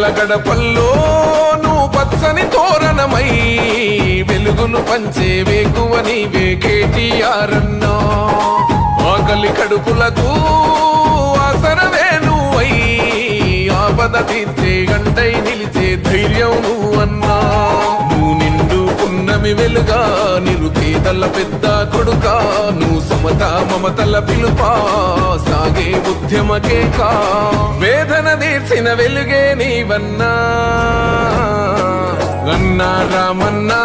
ప్రజల గడపల్లో నువ్వు పచ్చని తోరణమై వెలుగును పంచే వేకువ నీవే కేటీఆర్ అన్నా. ఆకలి కడుపులకు ఆసరవే నువ్వై ఆపద తీర్చే గంటై నిలిచే ధైర్యం నువ్వన్నా. నువ్వు నిండు పున్నమి వెలుగా నిరుపేదల పెద్ద కొడుకా. నువ్వు సమత మమతల పిలుపా సాగే ఉద్యమకే కా. వేదన తీర్చిన వెలుగే నీవన్నా అన్నా రామన్నా.